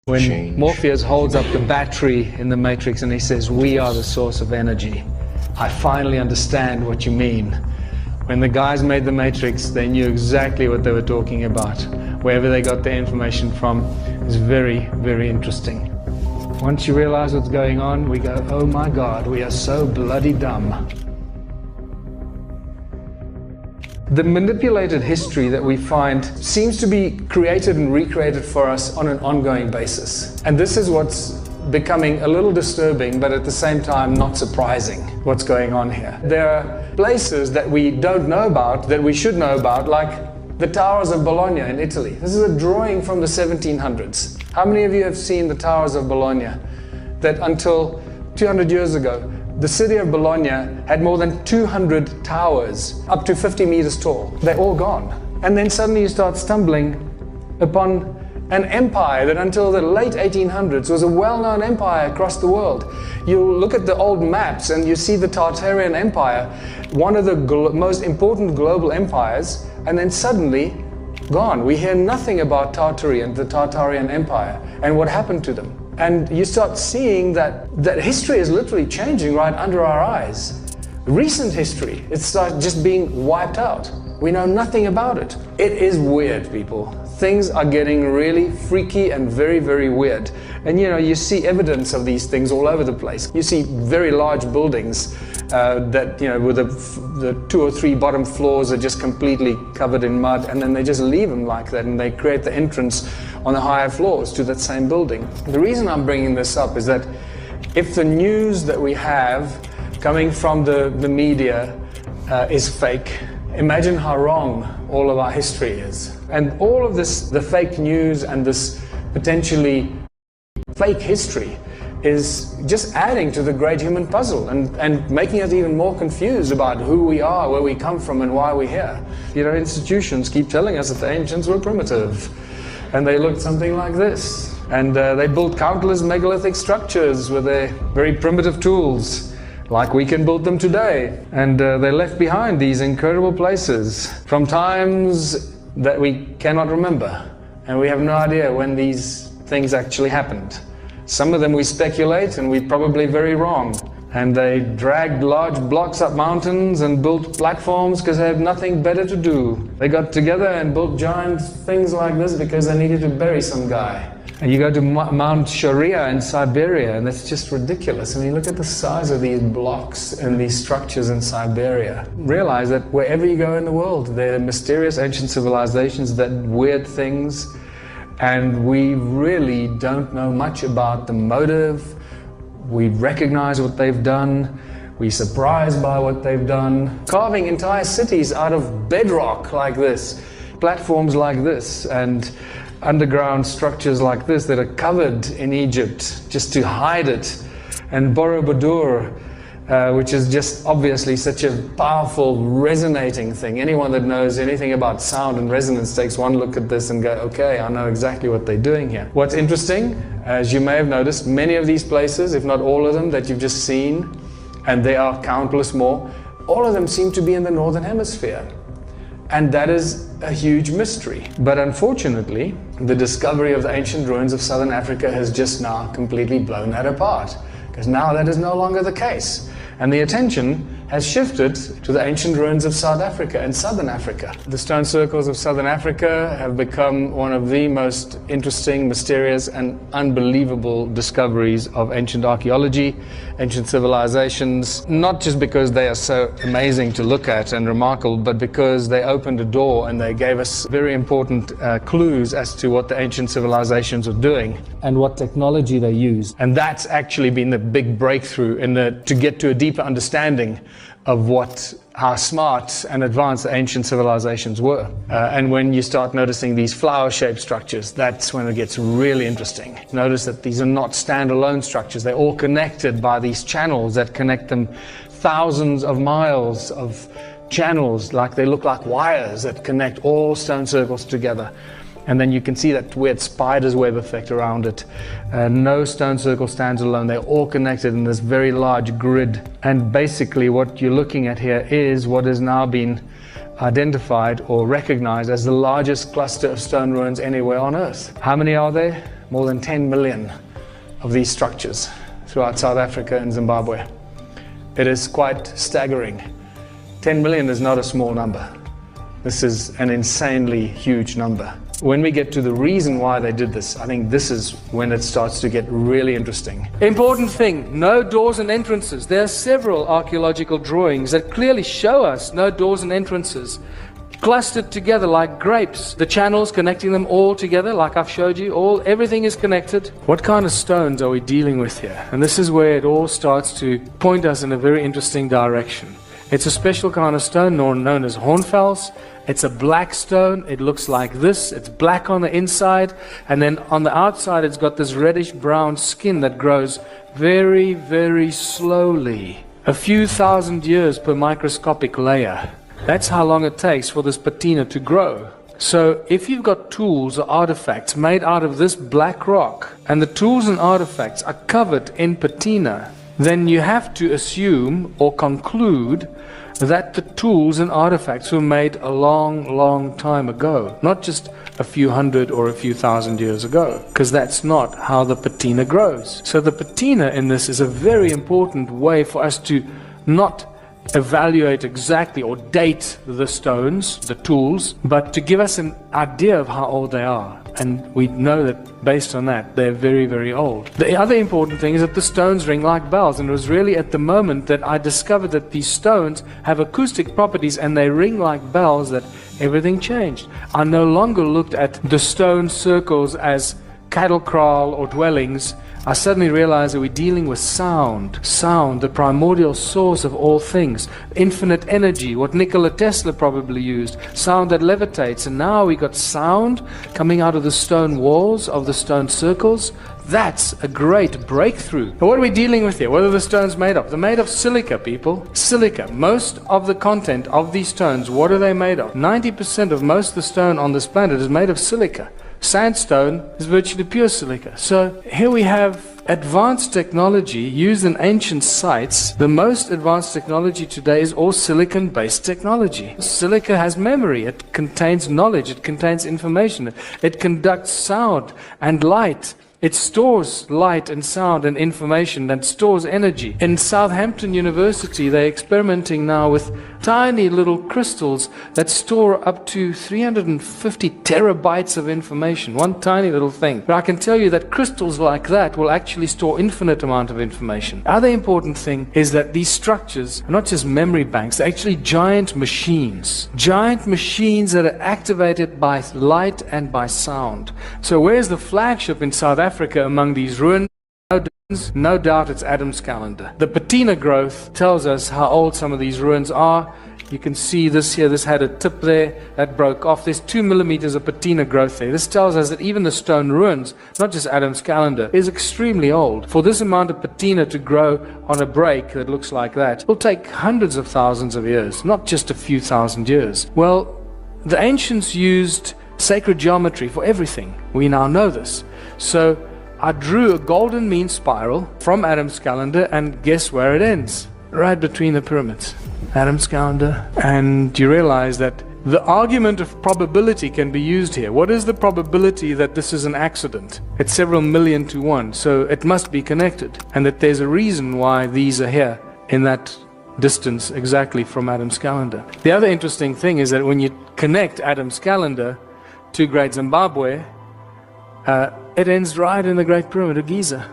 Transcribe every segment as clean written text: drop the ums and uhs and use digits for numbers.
When Morpheus holds up the battery in the Matrix and he says, "We are the source of energy," I finally understand what you mean. When the guys made the Matrix, they knew exactly what they were talking about. Wherever they got their information from is very, very interesting. Once you realize what's going on, we go, oh my God, we are so bloody dumb. The manipulated history that we find seems to be created and recreated for us on an ongoing basis. And this is what's becoming a little disturbing, but at the same time not surprising, what's going on here. There are places that we don't know about, that we should know about, like the Towers of Bologna in Italy. This is a drawing from the 1700s. How many of you have seen the Towers of Bologna? That until 200 years ago, the city of Bologna had more than 200 towers, up to 50 meters tall. They're all gone. And then suddenly you start stumbling upon an empire that until the late 1800s was a well-known empire across the world. You look at the old maps and you see the Tartarian Empire, one of the most important global empires, and then suddenly gone. We hear nothing about Tartary and the Tartarian Empire and what happened to them. And you start seeing that history is literally changing right under our eyes. Recent history, it starts just being wiped out. We know nothing about it. It is weird, people. Things are getting really freaky and very, very weird. And you see evidence of these things all over the place. You see very large buildings that, with the 2 or 3 bottom floors are just completely covered in mud, and then they just leave them like that, and they create the entrance on the higher floors to that same building. The reason I'm bringing this up is that if the news that we have coming from the media is fake, imagine how wrong all of our history is. And all of this, the fake news and this potentially fake history, is just adding to the great human puzzle and making us even more confused about who we are, where we come from, and why we're here. Institutions keep telling us that the ancients were primitive, and they looked something like this. And they built countless megalithic structures with their very primitive tools, like we can build them today. And they left behind these incredible places from times that we cannot remember. And we have no idea when these things actually happened. Some of them we speculate, and we're probably very wrong. And they dragged large blocks up mountains and built platforms because they had nothing better to do. They got together and built giant things like this because they needed to bury some guy. And you go to Mount Sharia in Siberia, and that's just ridiculous. I mean, look at the size of these blocks and these structures in Siberia. Realize that wherever you go in the world, there are mysterious ancient civilizations, that weird things, and we really don't know much about the motive. We recognize what they've done. We're surprised by what they've done. Carving entire cities out of bedrock like this, platforms like this, and underground structures like this that are covered in Egypt just to hide it. And Borobudur, which is just obviously such a powerful resonating thing. Anyone that knows anything about sound and resonance takes one look at this and go, okay, I know exactly what they're doing here. What's interesting, as you may have noticed, many of these places, if not all of them that you've just seen, and there are countless more, all of them seem to be in the Northern Hemisphere. And that is a huge mystery. But unfortunately, the discovery of the ancient ruins of Southern Africa has just now completely blown that apart, because now that is no longer the case. And the attention has shifted to the ancient ruins of South Africa and Southern Africa. The stone circles of Southern Africa have become one of the most interesting, mysterious, and unbelievable discoveries of ancient archaeology, ancient civilizations, not just because they are so amazing to look at and remarkable, but because they opened a door and they gave us very important clues as to what the ancient civilizations were doing and what technology they used. And that's actually been the big breakthrough to get to a deeper understanding of how smart and advanced the ancient civilizations were. And when you start noticing these flower-shaped structures, that's when it gets really interesting. Notice that these are not standalone structures. They're all connected by these channels that connect them, thousands of miles of channels, like they look like wires that connect all stone circles together. And then you can see that weird spider's web effect around it. No stone circle stands alone. They're all connected in this very large grid. And basically what you're looking at here is what has now been identified or recognized as the largest cluster of stone ruins anywhere on Earth. How many are there? more than 10 million of these structures throughout South Africa and Zimbabwe. It is quite staggering. 10 million is not a small number. This is an insanely huge number. When we get to the reason why they did this, I think this is when it starts to get really interesting. Important thing, no doors and entrances. There are several archaeological drawings that clearly show us no doors and entrances. Clustered together like grapes. The channels connecting them all together, like I've showed you, everything is connected. What kind of stones are we dealing with here? And this is where it all starts to point us in a very interesting direction. It's a special kind of stone known as hornfels. It's a black stone. It looks like this. It's black on the inside, and then on the outside it's got this reddish brown skin that grows very, very slowly. A few thousand years per microscopic layer. That's how long it takes for this patina to grow. So if you've got tools or artifacts made out of this black rock, and the tools and artifacts are covered in patina, then you have to assume or conclude that the tools and artifacts were made a long, long time ago, not just a few hundred or a few thousand years ago, because that's not how the patina grows. So the patina in this is a very important way for us to not evaluate exactly or date the stones, the tools, but to give us an idea of how old they are. And we know that based on that, they're very, very old. The other important thing is that the stones ring like bells. And it was really at the moment that I discovered that these stones have acoustic properties and they ring like bells that everything changed. I no longer looked at the stone circles as cattle kraal or dwellings. I suddenly realized that we're dealing with sound. Sound, the primordial source of all things. Infinite energy, what Nikola Tesla probably used. Sound that levitates. And now we got sound coming out of the stone walls, of the stone circles. That's a great breakthrough. But what are we dealing with here? What are the stones made of? They're made of silica, people. Silica. Most of the content of these stones, what are they made of? 90% of most of the stone on this planet is made of silica. Sandstone is virtually pure silica. So here we have advanced technology used in ancient sites. The most advanced technology today is all silicon-based technology. Silica has memory. It contains knowledge. It contains information. It conducts sound and light. It stores light and sound and information and stores energy. In Southampton University, they're experimenting now with tiny little crystals that store up to 350 terabytes of information. One tiny little thing. But I can tell you that crystals like that will actually store infinite amount of information. Other important thing is that these structures are not just memory banks, they're actually giant machines. Giant machines that are activated by light and by sound. So where's the flagship in South Africa among these ruins? No doubt it's Adam's calendar. The patina growth tells us how old some of these ruins are. You can see this here, this had a tip there that broke off. There's 2 millimeters of patina growth there. This tells us that even the stone ruins, not just Adam's calendar, is extremely old. For this amount of patina to grow on a break that looks like that will take hundreds of thousands of years, not just a few thousand years. Well, the ancients used sacred geometry for everything. We now know this. So I drew a golden mean spiral from Adam's calendar, and guess where it ends? Right between the pyramids. Adam's calendar. And you realize that the argument of probability can be used here. What is the probability that this is an accident? It's several million to one, so it must be connected. And that there's a reason why these are here in that distance exactly from Adam's calendar. The other interesting thing is that when you connect Adam's calendar to Great Zimbabwe, it ends right in the Great Pyramid of Giza,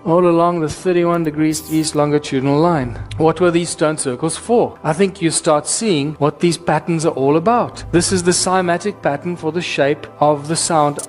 all along the 31 degrees east longitudinal line. What were these stone circles for? I think you start seeing what these patterns are all about. This is the cymatic pattern for the shape of the sound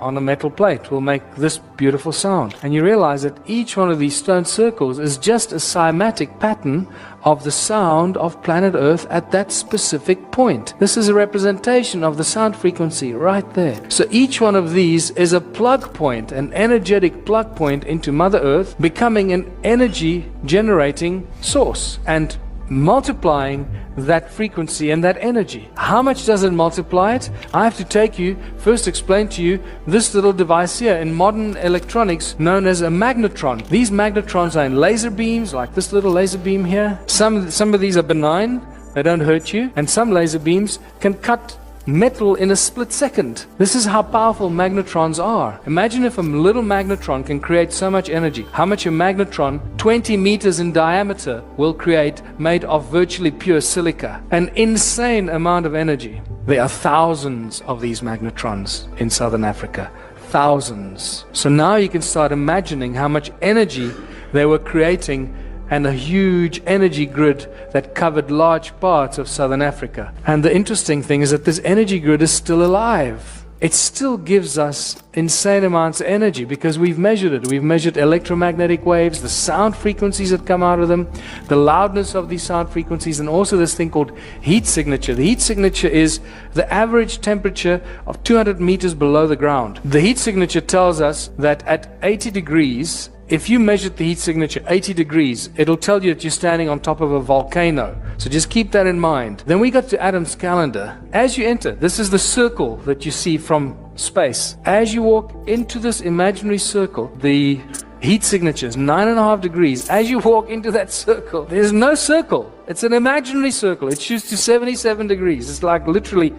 on a metal plate will make this beautiful sound. And you realize that each one of these stone circles is just a cymatic pattern of the sound of planet Earth at that specific point. This is a representation of the sound frequency right there. So each one of these is a plug point, an energetic plug point into Mother Earth, becoming an energy generating source and multiplying that frequency and that energy. How much does it multiply it? I have to take you, first explain to you this little device here in modern electronics known as a magnetron. These magnetrons are in laser beams, like this little laser beam here. Some of these are benign, they don't hurt you, and some laser beams can cut metal in a split second. This is how powerful magnetrons are. Imagine if a little magnetron can create so much energy. How much a magnetron 20 meters in diameter will create, made of virtually pure silica. An insane amount of energy. There are thousands of these magnetrons in southern Africa. Thousands. So now you can start imagining how much energy they were creating, and a huge energy grid that covered large parts of southern Africa. And the interesting thing is that this energy grid is still alive. It still gives us insane amounts of energy because we've measured it. We've measured electromagnetic waves, the sound frequencies that come out of them, the loudness of these sound frequencies, and also this thing called heat signature. The heat signature is the average temperature of 200 meters below the ground. The heat signature tells us that at 80 degrees, if you measured the heat signature 80 degrees, it'll tell you that you're standing on top of a volcano. So just keep that in mind. Then we got to Adam's calendar. As you enter, this is the circle that you see from space. As you walk into this imaginary circle, the heat signature is 9.5 degrees. As you walk into that circle, there's no circle. It's an imaginary circle. It shoots to 77 degrees. It's like literally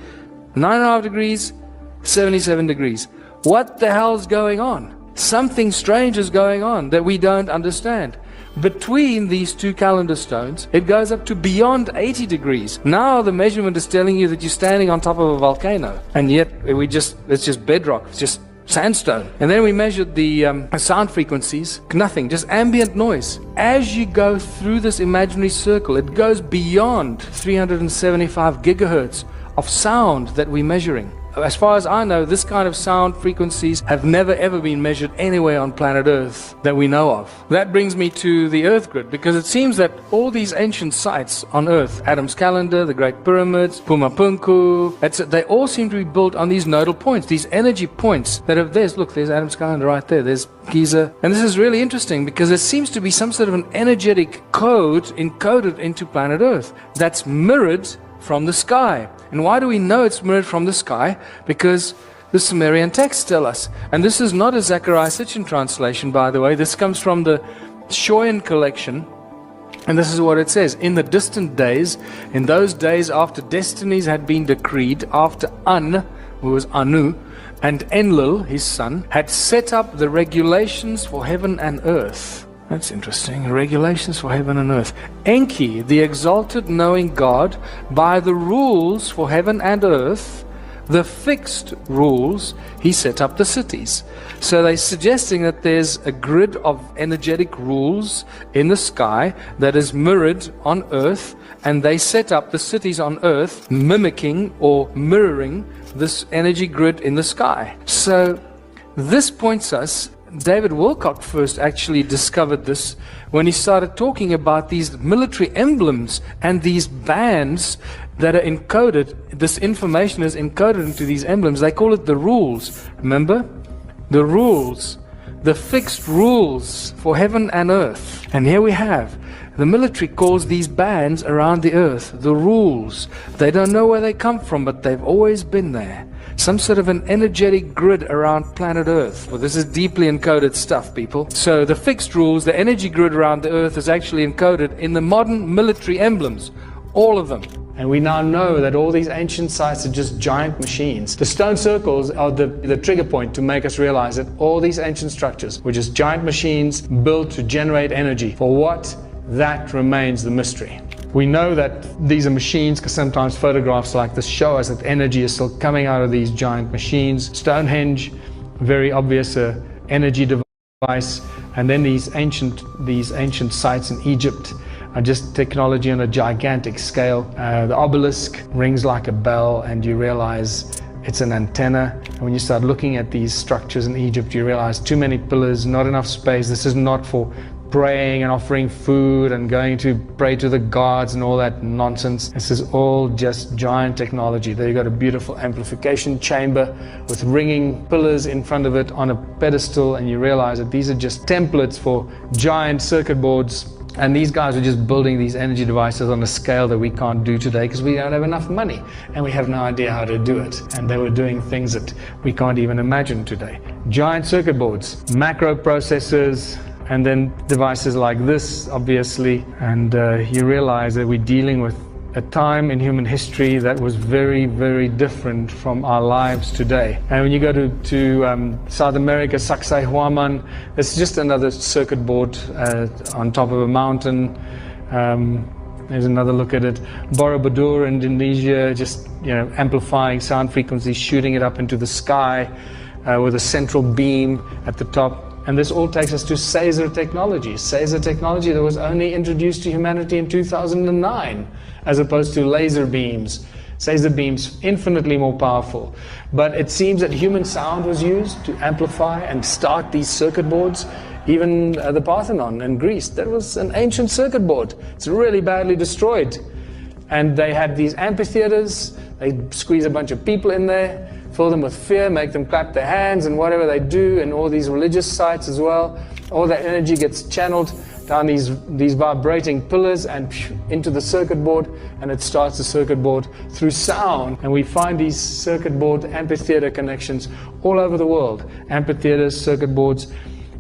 9.5 degrees, 77 degrees. What the hell's going on? Something strange is going on that we don't understand. Between these two calendar stones, it goes up to beyond 80 degrees. Now the measurement is telling you that you're standing on top of a volcano. And yet it's just bedrock, it's just sandstone. And then we measured the sound frequencies, nothing, just ambient noise. As you go through this imaginary circle, it goes beyond 375 gigahertz of sound that we're measuring. As far as I know, this kind of sound frequencies have never ever been measured anywhere on planet Earth that we know of. That brings me to the Earth grid, because it seems that all these ancient sites on Earth, Adam's calendar, the Great Pyramids, Pumapunku, they all seem to be built on these nodal points, these energy points that have, there's Adam's calendar right there, there's Giza. And this is really interesting because there seems to be some sort of an energetic code encoded into planet Earth that's mirrored from the sky. And why do we know it's mirrored from the sky? Because the Sumerian texts tell us. And this is not a Zecharia Sitchin translation, by the way. This comes from the Shoyan collection. And this is what it says. In the distant days, in those days after destinies had been decreed, after An, who was Anu, and Enlil, his son, had set up the regulations for heaven and earth. That's interesting. Regulations for heaven and earth. Enki, the exalted knowing God, by the rules for heaven and earth, the fixed rules, he set up the cities. So they're suggesting that there's a grid of energetic rules in the sky that is mirrored on earth, and they set up the cities on earth mimicking or mirroring this energy grid in the sky. So this points us, David Wilcock first actually discovered this when he started talking about these military emblems and these bands that are encoded. This information is encoded into these emblems. They call it the rules. Remember? The rules. The fixed rules for heaven and earth. And here we have, the military calls these bands around the earth the rules. They don't know where they come from, but they've always been there. Some sort of an energetic grid around planet Earth. Well, this is deeply encoded stuff, people. So the fixed rules, the energy grid around the Earth is actually encoded in the modern military emblems. All of them. And we now know that all these ancient sites are just giant machines. The stone circles are the trigger point to make us realize that all these ancient structures were just giant machines built to generate energy. For what? That remains the mystery. We know that these are machines because sometimes photographs like this show us that energy is still coming out of these giant machines. Stonehenge, very obvious energy device. And then these ancient sites in Egypt are just technology on a gigantic scale. The obelisk rings like a bell, and you realize it's an antenna. And when you start looking at these structures in Egypt, you realize too many pillars, not enough space. This is not for praying and offering food and going to pray to the gods and all that nonsense. This is all just giant technology. There you got a beautiful amplification chamber with ringing pillars in front of it on a pedestal, and you realize that these are just templates for giant circuit boards. And these guys are just building these energy devices on a scale that we can't do today because we don't have enough money and we have no idea how to do it. And they were doing things that we can't even imagine today. Giant circuit boards, macro processors, and then devices like this, obviously. And you realize that we're dealing with a time in human history that was very, very different from our lives today. And when you go to South America, Sacsayhuaman, it's just another circuit board on top of a mountain. There's another look at it. Borobudur, Indonesia, just amplifying sound frequencies, shooting it up into the sky with a central beam at the top. And this all takes us to Caesar technology. Caesar technology that was only introduced to humanity in 2009, as opposed to laser beams. Caesar beams, infinitely more powerful. But it seems that human sound was used to amplify and start these circuit boards. Even the Parthenon in Greece, that was an ancient circuit board. It's really badly destroyed. And they had these amphitheaters. They squeeze a bunch of people in there, fill them with fear, make them clap their hands and whatever they do, and all these religious sites as well. All that energy gets channeled down these vibrating pillars and into the circuit board, and it starts the circuit board through sound. And we find these circuit board amphitheater connections all over the world. Amphitheaters, circuit boards,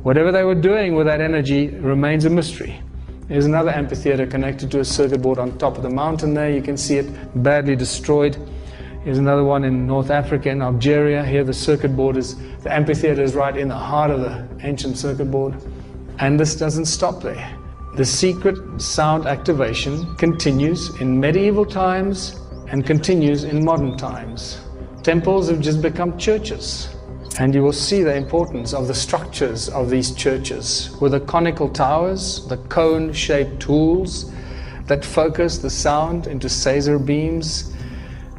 whatever they were doing with that energy remains a mystery. There's another amphitheater connected to a circuit board on top of the mountain there. You can see it badly destroyed. Here's another one in North Africa, in Algeria. Here the circuit board the amphitheater is right in the heart of the ancient circuit board. And this doesn't stop there. The secret sound activation continues in medieval times and continues in modern times. Temples have just become churches. And you will see the importance of the structures of these churches with the conical towers, the cone-shaped tools that focus the sound into Caesar beams.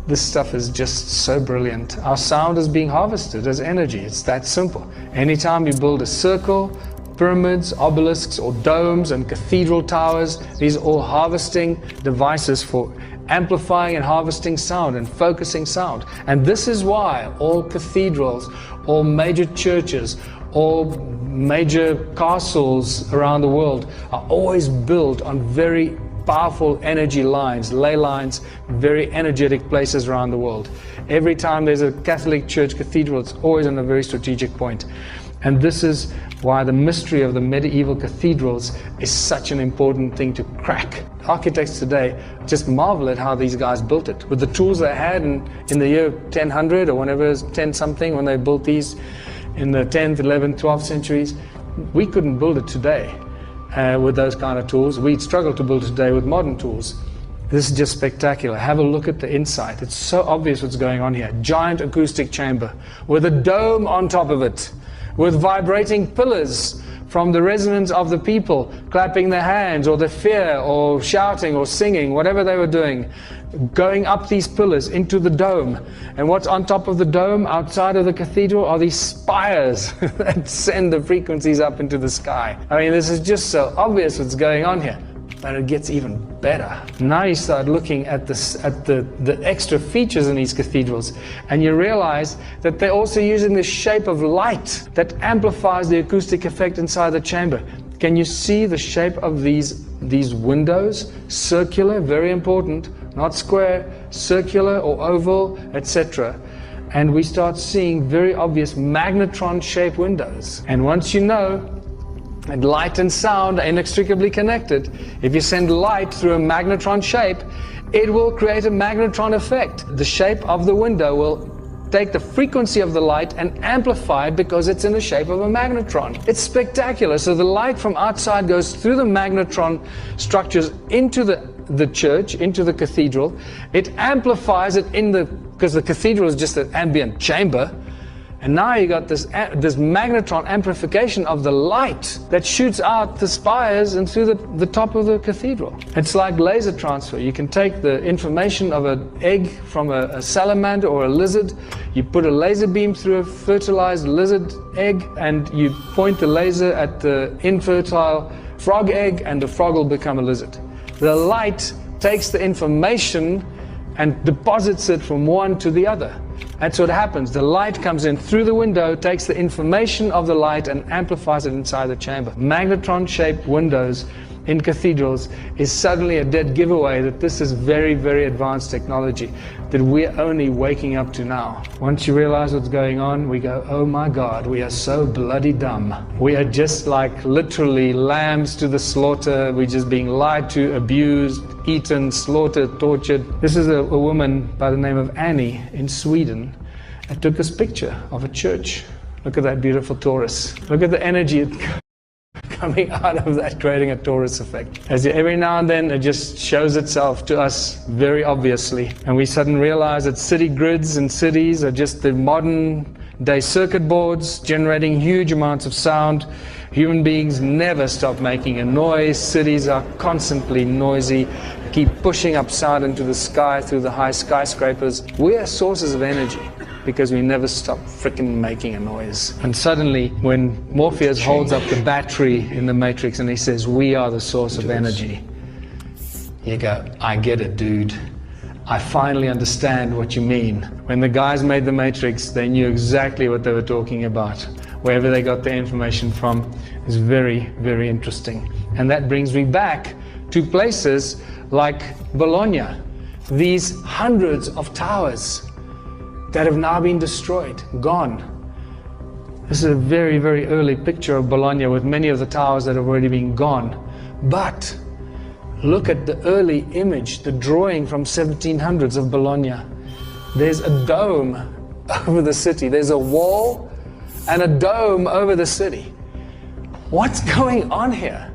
This stuff is just so brilliant. Our sound is being harvested as energy. It's that simple. Anytime you build a circle, pyramids, obelisks, or domes and cathedral towers, these are all harvesting devices for amplifying and harvesting sound and focusing sound. And this is why all cathedrals, all major churches, all major castles around the world are always built on very powerful energy lines, ley lines, very energetic places around the world. Every time there's a Catholic church cathedral, it's always on a very strategic point. And this is why the mystery of the medieval cathedrals is such an important thing to crack. Architects today just marvel at how these guys built it. With the tools they had in the year 1000 or whenever it was 10 something, when they built these in the 10th, 11th, 12th centuries, we couldn't build it today with those kind of tools. We'd struggle to build it today with modern tools. This is just spectacular. Have a look at the inside. It's so obvious what's going on here. Giant acoustic chamber with a dome on top of it, with vibrating pillars from the resonance of the people clapping their hands or the fear or shouting or singing, whatever they were doing, going up these pillars into the dome. And what's on top of the dome outside of the cathedral are these spires that send the frequencies up into the sky. I mean, this is just so obvious what's going on here. But it gets even better. Now you start looking at the extra features in these cathedrals, and you realize that they're also using the shape of light that amplifies the acoustic effect inside the chamber. Can you see the shape of these windows? Circular, very important, not square, circular or oval, etc. And we start seeing very obvious magnetron-shaped windows. And once you know and light and sound are inextricably connected, if you send light through a magnetron shape, it will create a magnetron effect. The shape of the window will take the frequency of the light and amplify it because it's in the shape of a magnetron. It's spectacular. So the light from outside goes through the magnetron structures into the church, into the cathedral. It amplifies it because the cathedral is just an ambient chamber. And now you got this magnetron amplification of the light that shoots out the spires and through the top of the cathedral. It's like laser transfer. You can take the information of an egg from a salamander or a lizard, you put a laser beam through a fertilized lizard egg, and you point the laser at the infertile frog egg, and the frog will become a lizard. The light takes the information and deposits it from one to the other. That's what happens. The light comes in through the window, takes the information of the light and amplifies it inside the chamber. Magnetron-shaped windows in cathedrals is suddenly a dead giveaway that this is very, very advanced technology that we're only waking up to now. Once you realize what's going on, we go, oh my God, we are so bloody dumb. We are just like literally lambs to the slaughter. We're just being lied to, abused, eaten, slaughtered, tortured. This is a woman by the name of Annie in Sweden that took this picture of a church. Look at that beautiful torus. Look at the energy coming out of that, creating a torus effect. As every now and then it just shows itself to us very obviously, and we suddenly realize that city grids and cities are just the modern day circuit boards generating huge amounts of sound. Human beings never stop making a noise. Cities are constantly noisy, keep pushing up sound into the sky through the high skyscrapers. We are sources of energy because we never stop freaking making a noise. And suddenly, when Morpheus holds up the battery in the Matrix and he says, we are the source of energy, you go, I get it, dude. I finally understand what you mean. When the guys made the Matrix, they knew exactly what they were talking about. Wherever they got their information from is very, very interesting. And that brings me back to places like Bologna. These hundreds of towers that have now been destroyed, gone. This is a very, very early picture of Bologna with many of the towers that have already been gone. But look at the early image, the drawing from 1700s of Bologna. There's a dome over the city. There's a wall and a dome over the city. What's going on here?